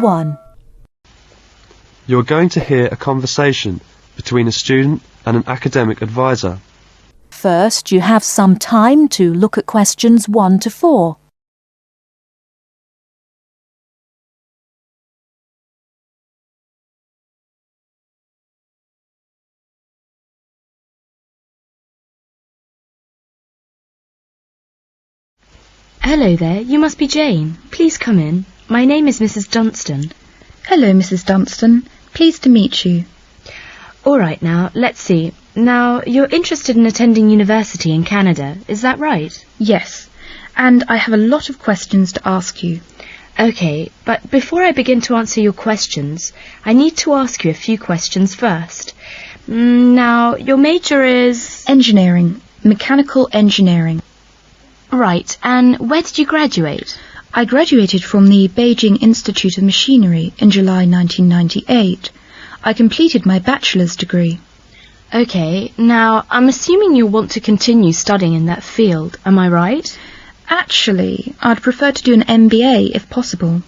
1. You're going to hear a conversation between a student and an academic advisor. First, you have some time to look at questions 1 to 4. Hello there, you must be Jane. Please come in. My name is Mrs. Dunstan. Hello, Mrs. Dunstan. Pleased to meet you. All right now, let's see. Now, you're interested in attending university in Canada, is that right? Yes, and I have a lot of questions to ask you. Okay, but before I begin to answer your questions, I need to ask you a few questions first. Now, your major is... Engineering. Mechanical engineering. Right, and where did you graduate? I graduated from the Beijing Institute of Machinery in July 1998. I completed my bachelor's degree. Okay, now, I'm assuming you'll want to continue studying in that field, am I right? Actually, I'd prefer to do an MBA if possible.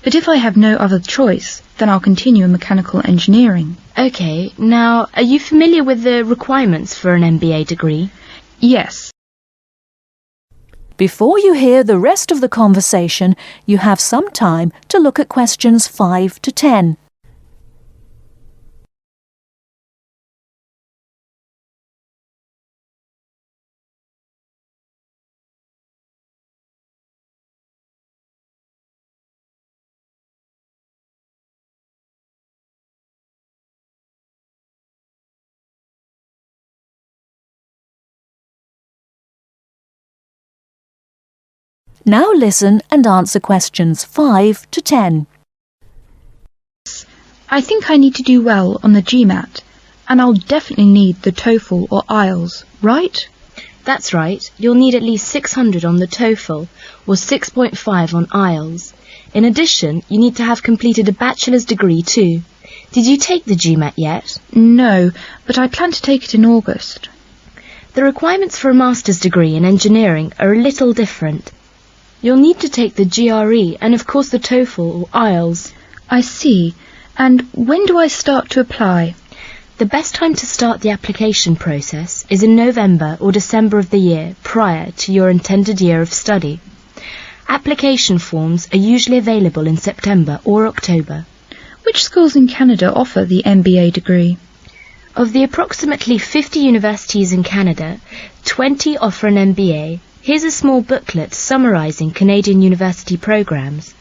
But if I have no other choice, then I'll continue in mechanical engineering. Okay, now, are you familiar with the requirements for an MBA degree? Yes. Before you hear the rest of the conversation, you have some time to look at questions 5 to 10. Now listen and answer questions 5 to 10. I think I need to do well on the GMAT, and I'll definitely need the TOEFL or IELTS, right? That's right. You'll need at least 600 on the TOEFL or 6.5 on IELTS. In addition, you need to have completed a bachelor's degree too. Did you take the GMAT yet? No, but I plan to take it in August. The requirements for a master's degree in engineering are a little different. You'll need to take the GRE and of course the TOEFL or IELTS. I see. And when do I start to apply? The best time to start the application process is in November or December of the year prior to your intended year of study. Application forms are usually available in September or October. Which schools in Canada offer the MBA degree? Of the approximately 50 universities in Canada, 20 offer an MBA. Here's a small booklet summarising Canadian university programs.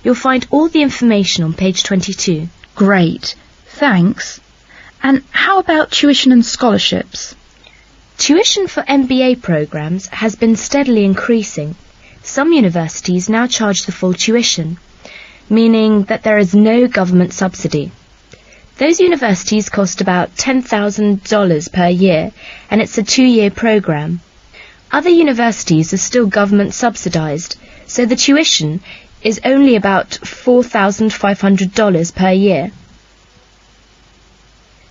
You'll find all the information on page 22. Great, thanks. And how about tuition and scholarships? Tuition for MBA programs has been steadily increasing. Some universities now charge the full tuition, meaning that there is no government subsidy. Those universities cost about $10,000 per year, and it's a 2-year program. Other universities are still government subsidised, so the tuition is only about $4,500 per year.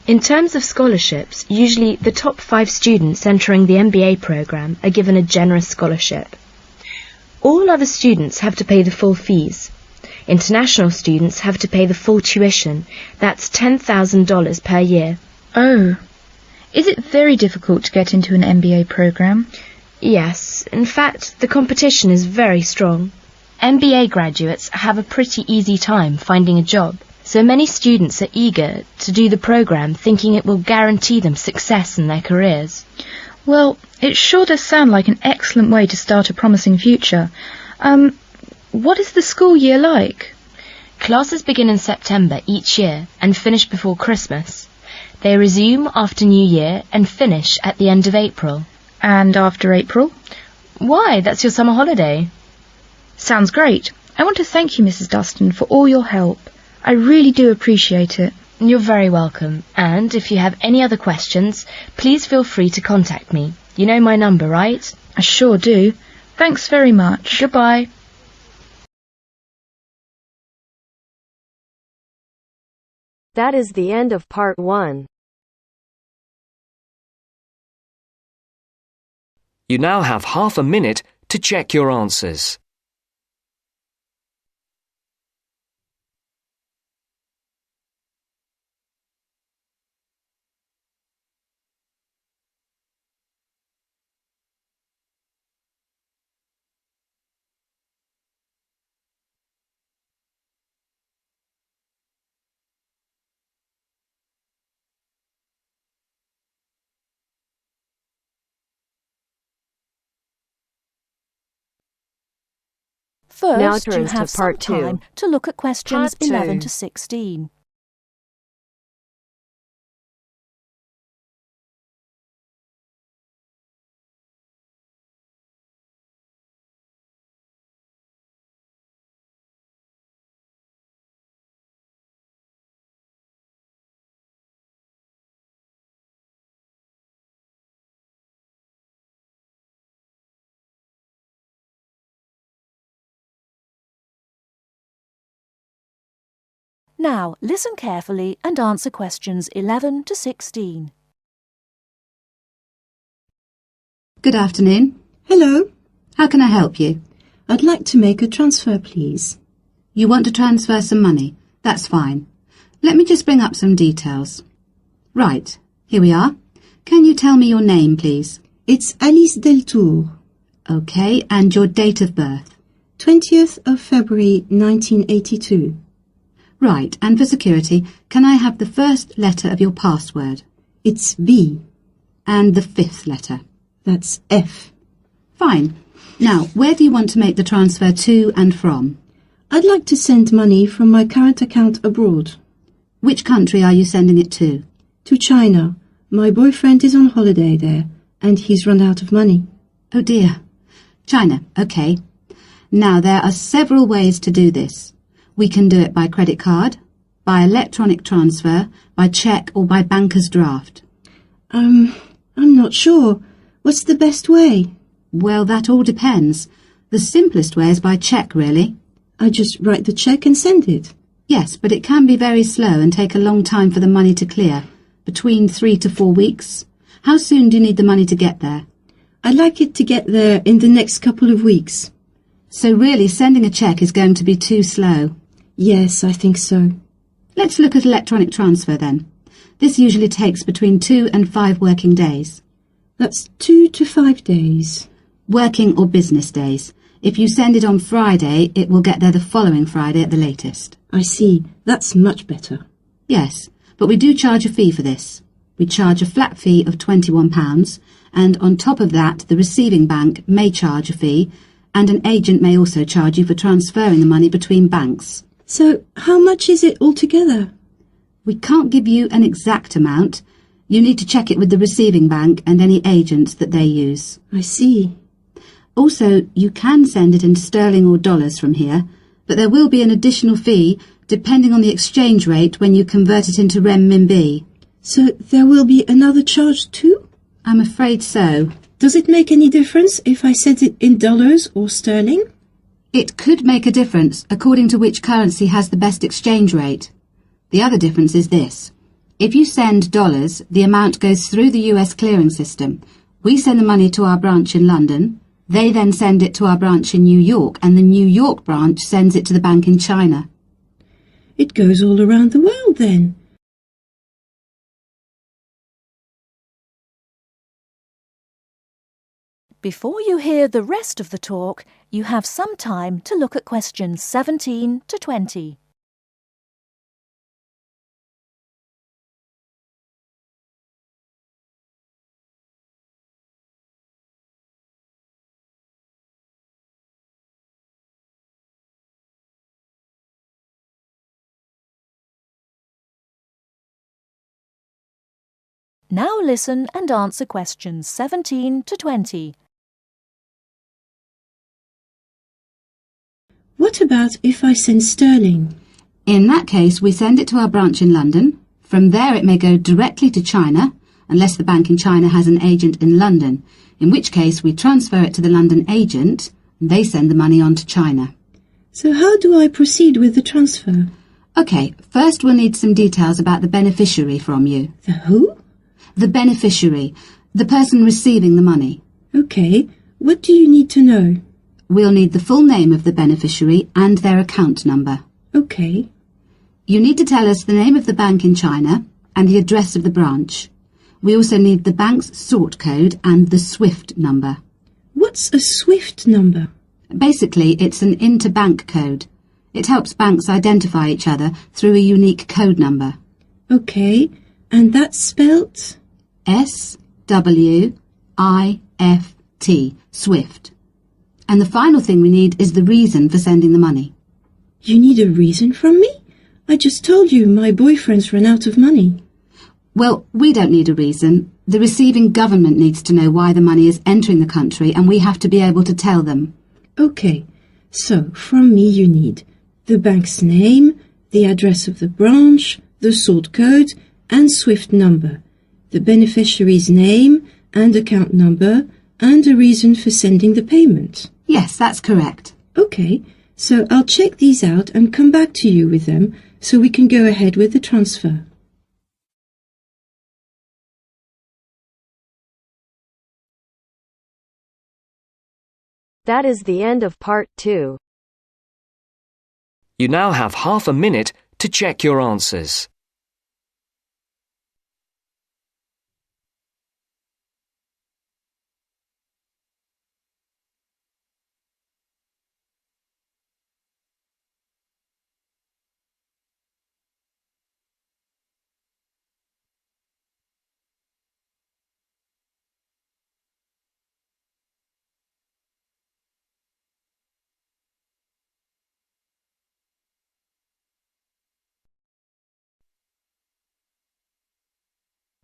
In terms of scholarships, usually the top 5 students entering the MBA program are given a generous scholarship. All other students have to pay the full fees. International students have to pay the full tuition. That's $10,000 per year. Oh, is it very difficult to get into an MBA program? Yes, in fact, the competition is very strong. MBA graduates have a pretty easy time finding a job, so many students are eager to do the program thinking it will guarantee them success in their careers. Well, it sure does sound like an excellent way to start a promising future. What is the school year like? Classes begin in September each year and finish before Christmas. They resume after New Year and finish at the end of April. And after April? Why, that's your summer holiday. Sounds great. I want to thank you, Mrs. Dunstan, for all your help. I really do appreciate it. You're very welcome. And if you have any other questions, please feel free to contact me. You know my number, right? I sure do. Thanks very much. Goodbye. That is the end of part 1. You now have half a minute to check your answers. First, you turns to have some part 2. time to look at questions Part 2. 11 to 16. Now, listen carefully and answer questions 11 to 16. Good afternoon. Hello. How can I help you? I'd like to make a transfer, please. You want to transfer some money? That's fine. Let me just bring up some details. Right, here we are. Can you tell me your name, please? It's Alice Deltour. Okay, and your date of birth? 20th of February 1982. Right, and for security, can I have the first letter of your password? It's B. And the fifth letter? That's F. Fine. Now, where do you want to make the transfer to and from? I'd like to send money from my current account abroad. Which country are you sending it to? To China. My boyfriend is on holiday there, and he's run out of money. Oh dear. China, okay. Now, there are several ways to do this. We can do it by credit card, by electronic transfer, by cheque or by banker's draft. I'm not sure. What's the best way? Well, that all depends. The simplest way is by cheque, really. I just write the cheque and send it. Yes, but it can be very slow and take a long time for the money to clear. Between 3 to 4 weeks. How soon do you need the money to get there? I'd like it to get there in the next couple of weeks. So really, sending a cheque is going to be too slow. Yes, I think so. Let's look at electronic transfer then. This usually takes between 2 and 5 working days. That's 2 to 5 days. Working or business days. If you send it on Friday, it will get there the following Friday at the latest. I see. That's much better. Yes, but we do charge a fee for this. We charge a flat fee of £21, and on top of that, the receiving bank may charge a fee, and an agent may also charge you for transferring the money between banks. So, how much is it altogether? We can't give you an exact amount. You need to check it with the receiving bank and any agents that they use. I see. Also, you can send it in sterling or dollars from here, but there will be an additional fee depending on the exchange rate when you convert it into renminbi. So, there will be another charge too? I'm afraid so. Does it make any difference if I send it in dollars or sterling? It could make a difference according to which currency has the best exchange rate. The other difference is this. If you send dollars, the amount goes through the US clearing system. We send the money to our branch in London. They then send it to our branch in New York, and the New York branch sends it to the bank in China. It goes all around the world then. Before you hear the rest of the talk, you have some time to look at questions 17 to 20. Now listen and answer questions 17 to 20. What about if I send sterling? In that case, we send it to our branch in London. From there it may go directly to China, unless the bank in China has an agent in London, in which case we transfer it to the London agent, and they send the money on to China. So how do I proceed with the transfer? OK, first we'll need some details about the beneficiary from you. The who? The beneficiary, the person receiving the money. OK, what do you need to know? We'll need the full name of the beneficiary and their account number. OK. You need to tell us the name of the bank in China and the address of the branch. We also need the bank's sort code and the SWIFT number. What's a SWIFT number? Basically, it's an interbank code. It helps banks identify each other through a unique code number. OK, and that's spelt? SWIFT, SWIFT. And the final thing we need is the reason for sending the money. You need a reason from me? I just told you my boyfriend's run out of money. Well, we don't need a reason. The receiving government needs to know why the money is entering the country, and we have to be able to tell them. Okay, so from me you need the bank's name, the address of the branch, the sort code and SWIFT number, the beneficiary's name and account number, and a reason for sending the payment. Yes, that's correct. Okay, so I'll check these out and come back to you with them so we can go ahead with the transfer. That is the end of part 2. You now have half a minute to check your answers.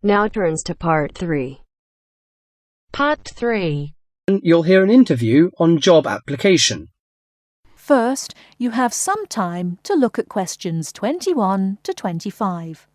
Now turns to part 3. Part 3. You'll hear an interview on job application. First, you have some time to look at questions 21 to 25.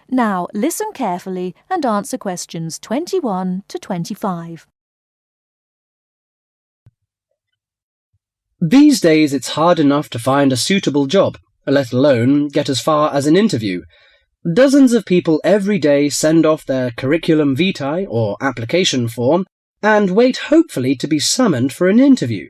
Now listen carefully and answer questions 21 to 25. These days it's hard enough to find a suitable job, let alone get as far as an interview. Dozens of people every day send off their curriculum vitae or application form and wait hopefully to be summoned for an interview.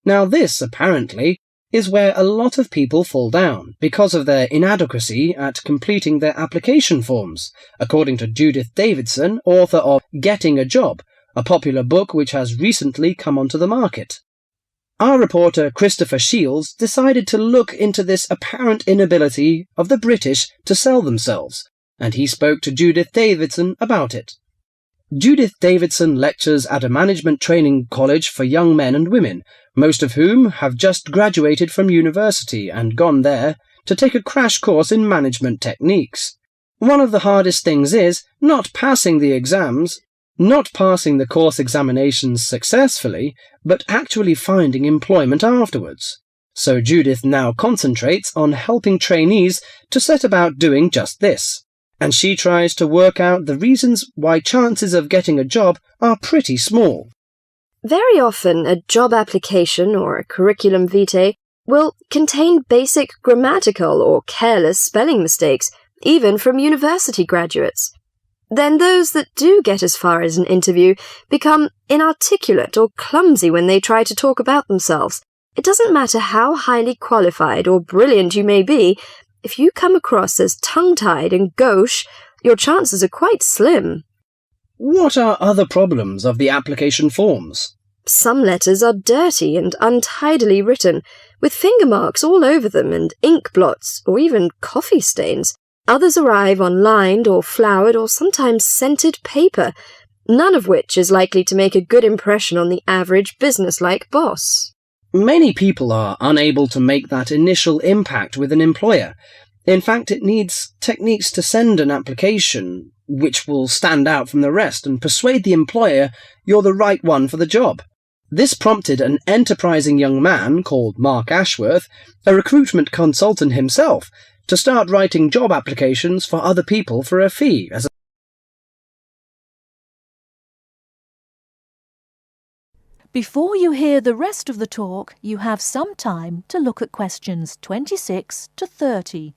Now this, apparently, is where a lot of people fall down because of their inadequacy at completing their application forms, according to Judith Davidson, author of Getting a Job, a popular book which has recently come onto the market. Our reporter Christopher Shields decided to look into this apparent inability of the British to sell themselves, and he spoke to Judith Davidson about it. Judith Davidson lectures at a management training college for young men and women, most of whom have just graduated from university and gone there to take a crash course in management techniques. One of the hardest things is not passing the exams, not passing the course examinations successfully, but actually finding employment afterwards. So Judith now concentrates on helping trainees to set about doing just this. And she tries to work out the reasons why chances of getting a job are pretty small. Very often, a job application or a curriculum vitae will contain basic grammatical or careless spelling mistakes, even from university graduates. Then those that do get as far as an interview become inarticulate or clumsy when they try to talk about themselves. It doesn't matter how highly qualified or brilliant you may be, if you come across as tongue-tied and gauche, your chances are quite slim. What are other problems of the application forms? Some letters are dirty and untidily written, with finger marks all over them and ink blots or even coffee stains. Others arrive on lined or flowered or sometimes scented paper, none of which is likely to make a good impression on the average business-like boss. Many people are unable to make that initial impact with an employer. In fact, it needs techniques to send an application which will stand out from the rest and persuade the employer you're the right one for the job. This prompted an enterprising young man called Mark Ashworth, a recruitment consultant himself, to start writing job applications for other people for a fee as a Before you hear the rest of the talk, you have some time to look at questions 26 to 30.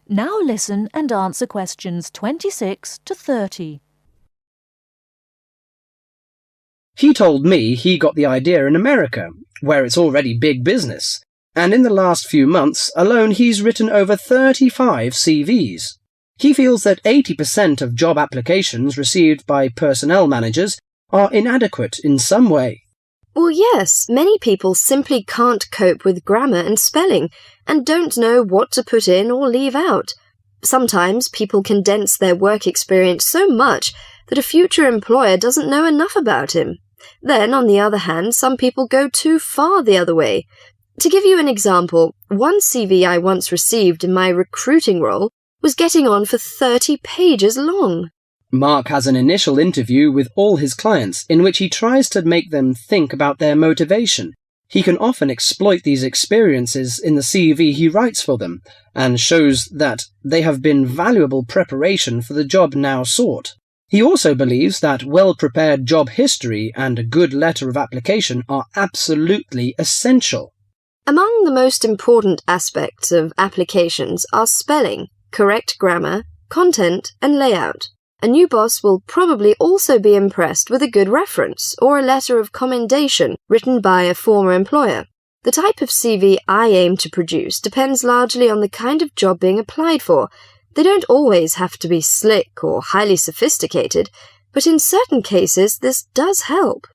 Now listen and answer questions 26 to 30. He told me he got the idea in America, where it's already big business, and in the last few months alone he's written over 35 CVs. He feels that 80% of job applications received by personnel managers are inadequate in some way. Well, yes, many people simply can't cope with grammar and spelling and don't know what to put in or leave out. Sometimes people condense their work experience so much that a future employer doesn't know enough about him. Then, on the other hand, some people go too far the other way. To give you an example, one CV I once received in my recruiting role was getting on for 30 pages long. Mark has an initial interview with all his clients in which he tries to make them think about their motivation. He can often exploit these experiences in the CV he writes for them and shows that they have been valuable preparation for the job now sought. He also believes that well-prepared job history and a good letter of application are absolutely essential. Among the most important aspects of applications are spelling, correct grammar, content, and layout. A new boss will probably also be impressed with a good reference or a letter of commendation written by a former employer. The type of CV I aim to produce depends largely on the kind of job being applied for. They don't always have to be slick or highly sophisticated, but in certain cases this does help.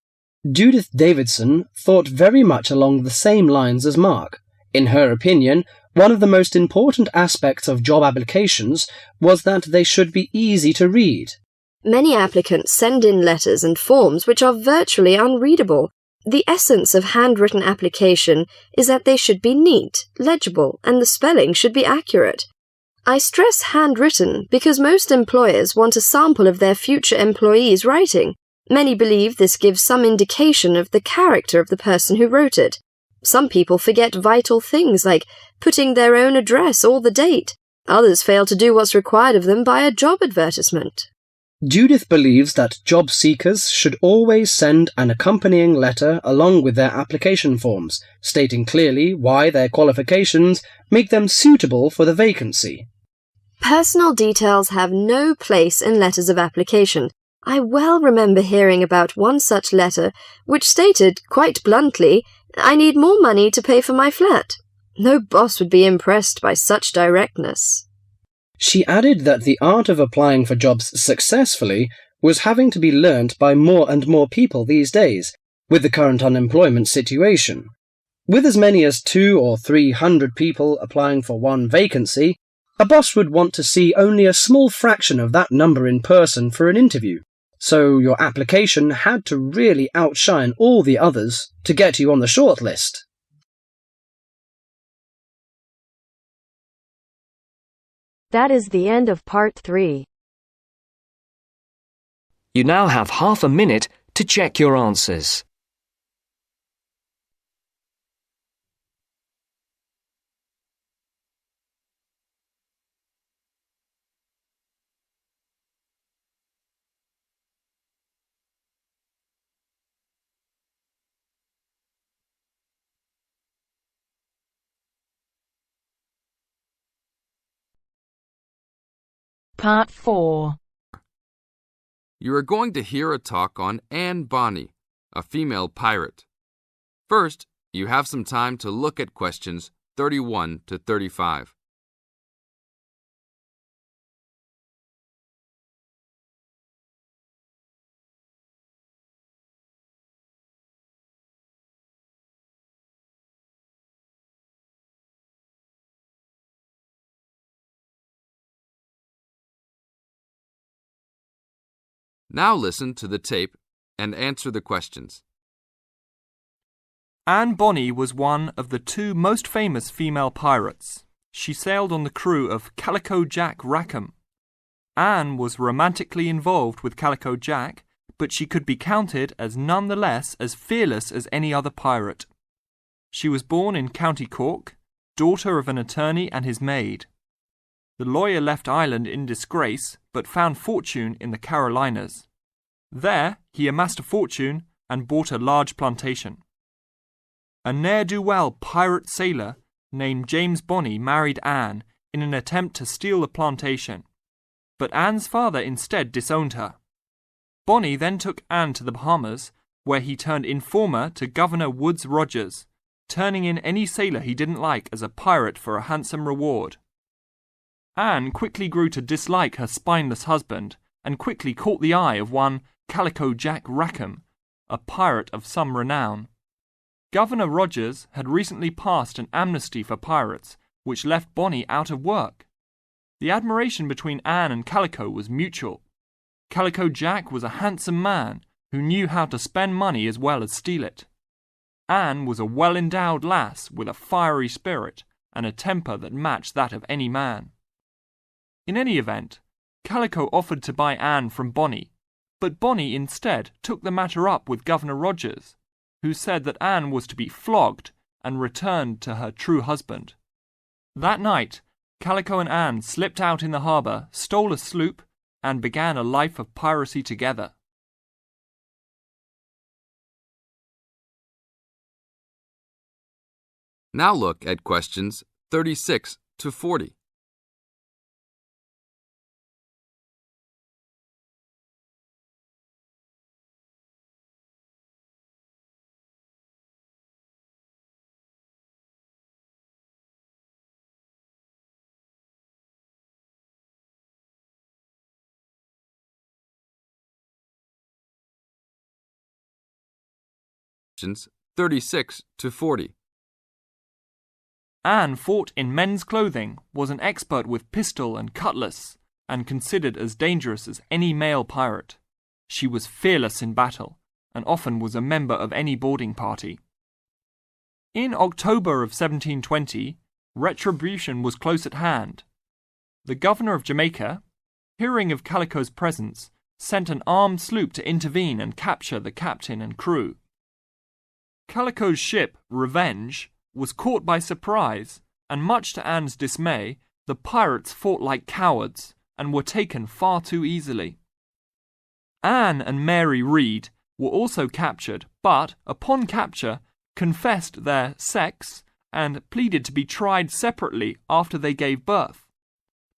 Judith Davidson thought very much along the same lines as Mark. In her opinion, one of the most important aspects of job applications was that they should be easy to read. Many applicants send in letters and forms which are virtually unreadable. The essence of handwritten application is that they should be neat, legible, and the spelling should be accurate. I stress handwritten because most employers want a sample of their future employees' writing. Many believe this gives some indication of the character of the person who wrote it. Some people forget vital things like putting their own address or the date. Others fail to do what's required of them by a job advertisement. Judith believes that job seekers should always send an accompanying letter along with their application forms, stating clearly why their qualifications make them suitable for the vacancy. Personal details have no place in letters of application. I well remember hearing about one such letter which stated, quite bluntly, "I need more money to pay for my flat." No boss would be impressed by such directness. She added that the art of applying for jobs successfully was having to be learnt by more and more people these days, with the current unemployment situation. With as many as 200 or 300 people applying for one vacancy, a boss would want to see only a small fraction of that number in person for an interview. So your application had to really outshine all the others to get you on the shortlist. That is the end of part 3. You now have half a minute to check your answers. Part 4. You are going to hear a talk on Anne Bonny, a female pirate. First, you have some time to look at questions 31 to 35. Now listen to the tape and answer the questions. Anne Bonny was one of the 2 most famous female pirates. She sailed on the crew of Calico Jack Rackham. Anne was romantically involved with Calico Jack, but she could be counted as none the less as fearless as any other pirate. She was born in County Cork, daughter of an attorney and his maid. The lawyer left Ireland in disgrace, but found fortune in the Carolinas. There, he amassed a fortune and bought a large plantation. A ne'er-do-well pirate sailor named James Bonny married Anne in an attempt to steal the plantation, but Anne's father instead disowned her. Bonnie then took Anne to the Bahamas, where he turned informer to Governor Woodes Rogers, turning in any sailor he didn't like as a pirate for a handsome reward. Anne quickly grew to dislike her spineless husband and quickly caught the eye of one Calico Jack Rackham, a pirate of some renown. Governor Rogers had recently passed an amnesty for pirates, which left Bonnie out of work. The admiration between Anne and Calico was mutual. Calico Jack was a handsome man who knew how to spend money as well as steal it. Anne was a well-endowed lass with a fiery spirit and a temper that matched that of any man. In any event, Calico offered to buy Anne from Bonnie, but Bonnie instead took the matter up with Governor Rogers, who said that Anne was to be flogged and returned to her true husband. That night, Calico and Anne slipped out in the harbour, stole a sloop, and began a life of piracy together. Now look at questions 36 to 40. Questions 36 to 40. Anne fought in men's clothing, was an expert with pistol and cutlass, and considered as dangerous as any male pirate. She was fearless in battle, and often was a member of any boarding party. In October of 1720, retribution was close at hand. The governor of Jamaica, hearing of Calico's presence, sent an armed sloop to intervene and capture the captain and crew. Calico's ship, Revenge, was caught by surprise, and much to Anne's dismay, the pirates fought like cowards and were taken far too easily. Anne and Mary Read were also captured, but, upon capture, confessed their sex and pleaded to be tried separately after they gave birth.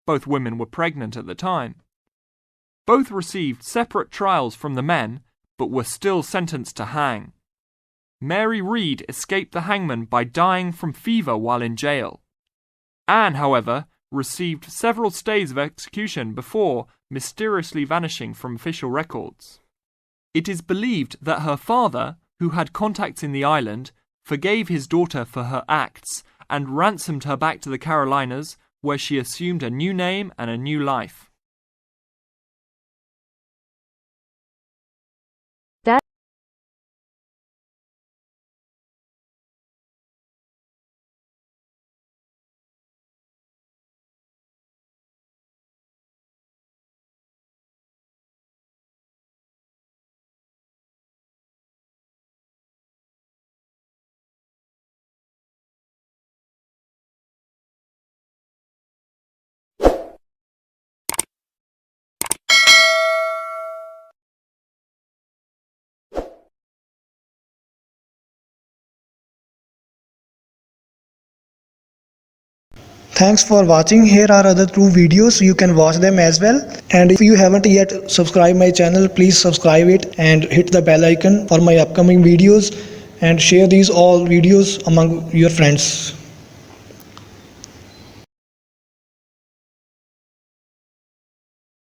Both women were pregnant at the time. Both received separate trials from the men, but were still sentenced to hang. Mary Read escaped the hangman by dying from fever while in jail. Anne, however, received several stays of execution before mysteriously vanishing from official records. It is believed that her father, who had contacts in the island, forgave his daughter for her acts and ransomed her back to the Carolinas, where she assumed a new name and a new life. Thanks for watching. Here are other 2 videos. You can watch them as well. And if you haven't yet subscribed my channel, please subscribe it and hit the bell icon for my upcoming videos and share these all videos among your friends.